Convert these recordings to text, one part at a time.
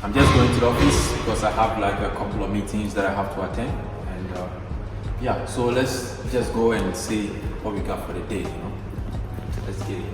I'm just going to the office because I have like a couple of meetings that I have to attend, and yeah, so let's just go and see what we got for the day, let's get it.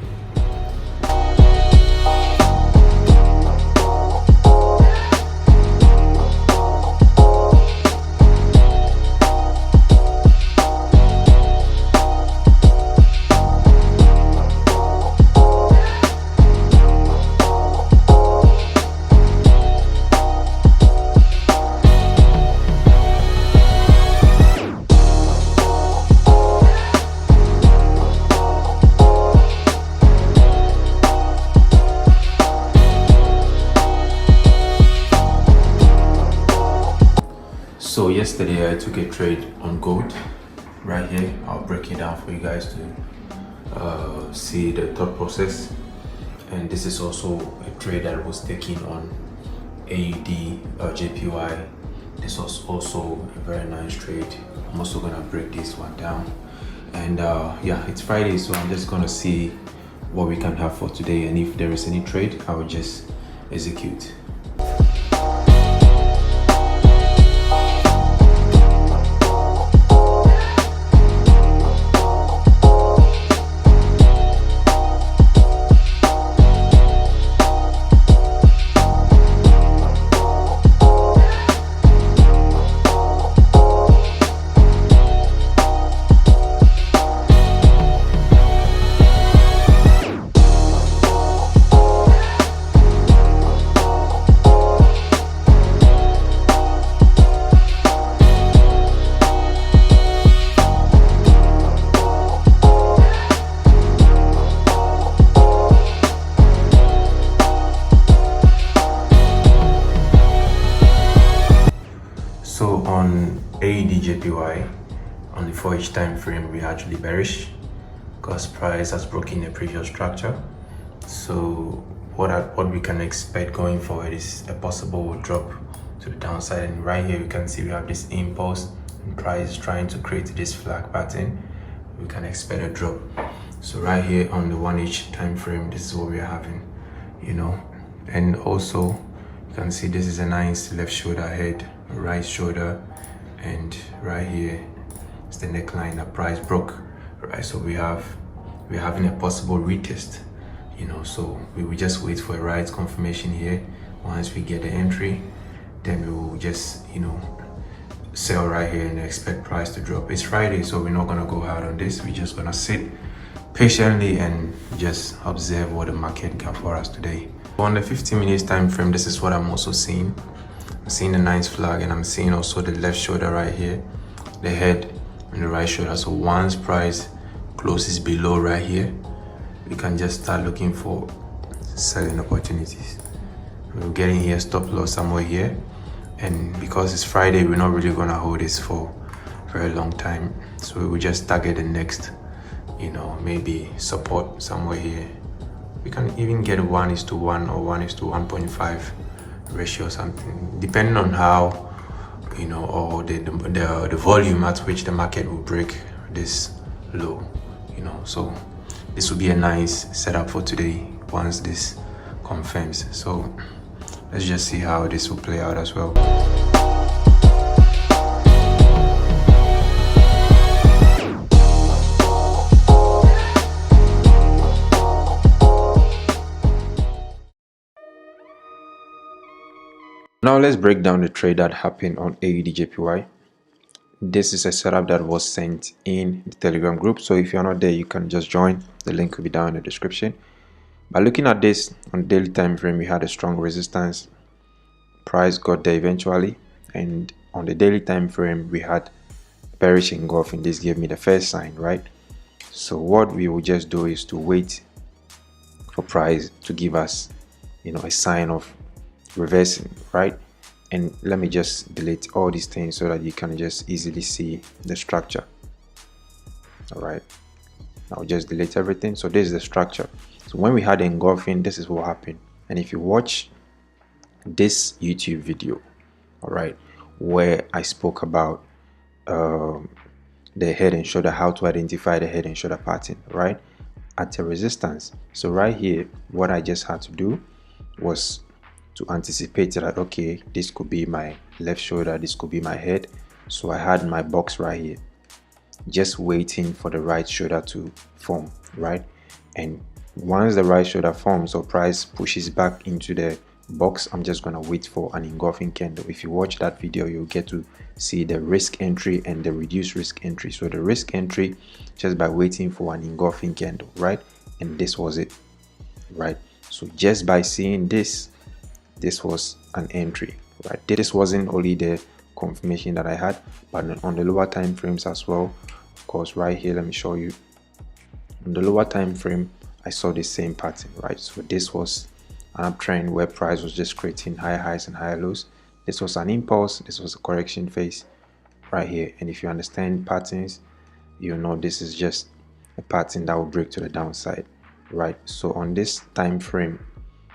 So yesterday I took a trade on gold right here. I'll break it down for you guys to see the thought process. And this is also a trade that was taken on AUDJPY. This was also a very nice trade. I'm also gonna break this one down. And yeah, it's Friday, so I'm just gonna see what we can have for today. And if there is any trade, I will just execute. So on AUDJPY, on the 4-inch time frame, we're actually bearish because price has broken the previous structure. So what we can expect going forward is a possible drop to the downside. And right here we can see we have this impulse and price trying to create this flag pattern. We can expect a drop. So right here on the 1-inch time frame, this is what we are having, and also you can see this is a nice left shoulder head, right shoulder, and right here is the neckline that price broke, right? So we're having a possible retest, so we will just wait for a right confirmation here. Once we get the entry, then we will just sell right here and expect price to drop. It's Friday, so we're not gonna go hard on this. We're just gonna sit patiently and just observe what the market got for us today. On the 15 minutes time frame, this is what I'm also seeing. I'm seeing the nice flag, and I'm seeing also the left shoulder right here, the head and the right shoulder. So once price closes below right here, we can just start looking for selling opportunities. We're getting here stop loss somewhere here, and because it's Friday, we're not really gonna hold this for a very long time. So we will just target the next, maybe support somewhere here. We can even get a 1:1 or 1:1.5 ratio or something, depending on how, or the volume at which the market will break this low, so this will be a nice setup for today once this confirms. So let's just see how this will play out as well. Now let's break down the trade that happened on AUDJPY. This is a setup that was sent in the Telegram group, so if you're not there, you can just join. The link will be down in the description. By looking at this on the daily time frame, we had a strong resistance. Price got there eventually, and on the daily time frame, we had bearish engulfing. This gave me the first sign, right? So what we will just do is to wait for price to give us, a sign of reversing, right? And let me just delete all these things so that you can just easily see the structure. All right, I'll just delete everything. So this is the structure. So when we had engulfing, this is what happened. And if you watch this YouTube video, all right, where I spoke about the head and shoulder, how to identify the head and shoulder pattern, right, at a resistance. So right here, what I just had to do was to anticipate that, okay, this could be my left shoulder, this could be my head. So I had my box right here, just waiting for the right shoulder to form, right? And once the right shoulder forms or price pushes back into the box, I'm just gonna wait for an engulfing candle. If you watch that video, you'll get to see the risk entry and the reduced risk entry. So the risk entry, just by waiting for an engulfing candle, right? And this was it, right? So just by seeing this was an entry, right? This wasn't only the confirmation that I had, but on the lower time frames as well. Of course, right here, let me show you. On the lower time frame, I saw the same pattern, right? So this was an uptrend where price was just creating higher highs and higher lows. This was an impulse, this was a correction phase right here. And if you understand patterns, you know this is just a pattern that will break to the downside, right? So on this time frame,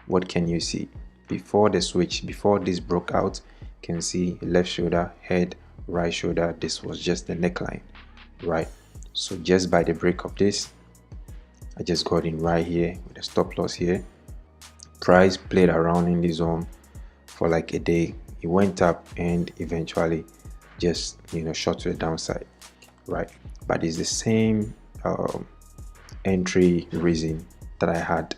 what can you see? Before the switch, before this broke out, you can see left shoulder, head, right shoulder. This was just the neckline, right? So just by the break of this, I just got in right here with a stop loss here. Price played around in the zone for like a day. It went up and eventually just, you know, shot to the downside, right? But it's the same entry reason that I had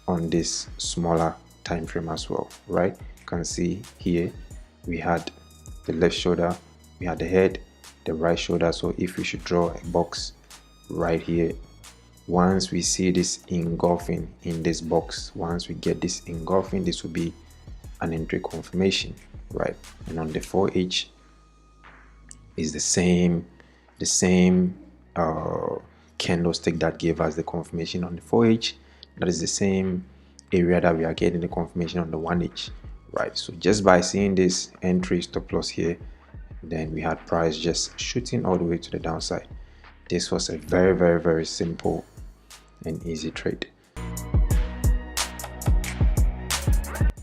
on this smaller time frame as well, right? You can see here we had the left shoulder, we had the head, the right shoulder. So if we should draw a box right here, once we see this engulfing in this box, once we get this engulfing, this will be an entry confirmation, right? And on the 4H is the same candlestick that gave us the confirmation on the 4H. That is the same area that we are getting the confirmation on the 1H, right? So just by seeing this entry stop loss here, then we had price just shooting all the way to the downside. This was a very simple and easy trade.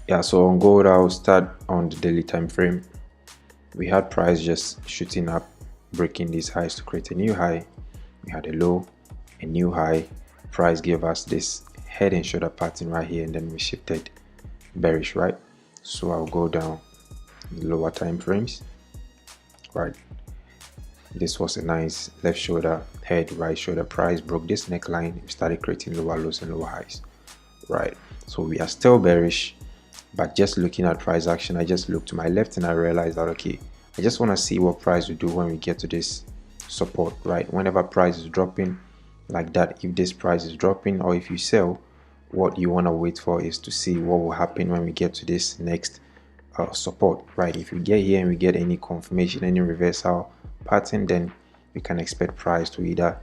Yeah, so on gold, I'll start on the daily time frame. We had price just shooting up, breaking these highs to create a new high. We had a low, a new high. Price gave us this head and shoulder pattern right here, and then we shifted bearish, right? So I'll go down the lower time frames, right? This was a nice left shoulder, head, right shoulder. Price broke this neckline. We started creating lower lows and lower highs, right? So we are still bearish, but just looking at price action, I just looked to my left and I realized that, okay, I just want to see what price will do when we get to this support, right? Whenever price is dropping like that, if this price is dropping or if you sell, what you want to wait for is to see what will happen when we get to this next support, right? If we get here and we get any confirmation, any reversal pattern, then we can expect price to either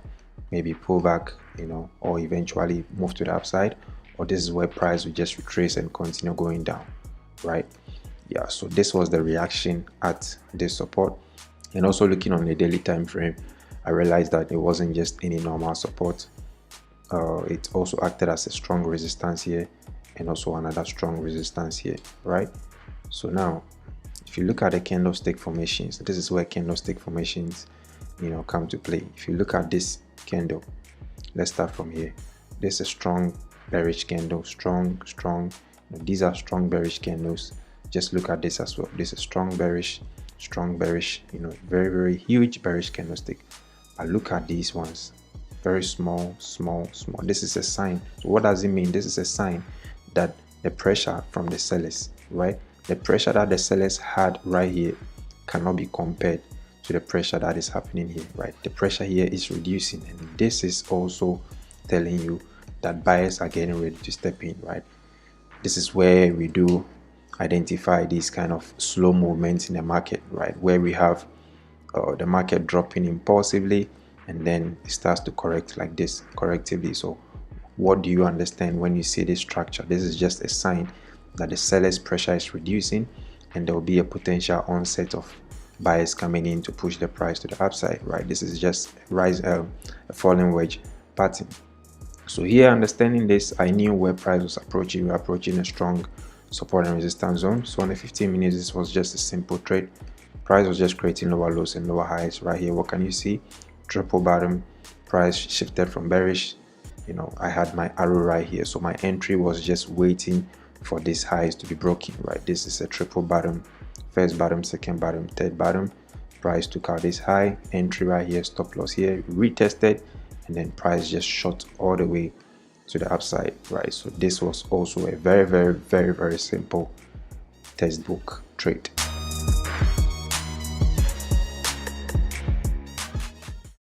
maybe pull back, you know, or eventually move to the upside, or this is where price will just retrace and continue going down, right? Yeah, so this was the reaction at this support. And also looking on the daily time frame, I realized that it wasn't just any normal support. It also acted as a strong resistance here and also another strong resistance here, right? So now if you look at the candlestick formations, this is where candlestick formations, you know, come to play. If you look at this candle, let's start from here. This is a strong bearish candle, strong. You know, these are strong bearish candles. Just look at this as well. This is strong bearish, you know, very huge bearish candlestick. But look at these ones, very small. This is a sign. So what does it mean? This is a sign that the pressure from the sellers, right? The pressure that the sellers had right here cannot be compared to the pressure that is happening here, right? The pressure here is reducing, and this is also telling you that buyers are getting ready to step in, right? This is where we do identify these kind of slow movements in the market, right? Where we have the market dropping impulsively and then it starts to correct like this correctively. So what do you understand when you see this structure? This is just a sign that the seller's pressure is reducing and there will be a potential onset of buyers coming in to push the price to the upside, right? This is just a falling wedge pattern. So here, understanding this, I knew where price was approaching. We were approaching a strong support and resistance zone. So on the 15 minutes, this was just a simple trade. Price was just creating lower lows and lower highs right here. What can you see? Triple bottom. Price shifted from bearish. You know, I had my arrow right here, so my entry was just waiting for these highs to be broken, right? This is a triple bottom, first bottom, second bottom, third bottom. Price took out this high, entry right here, stop loss here, retested, and then price just shot all the way to the upside, right? So this was also a very simple textbook trade.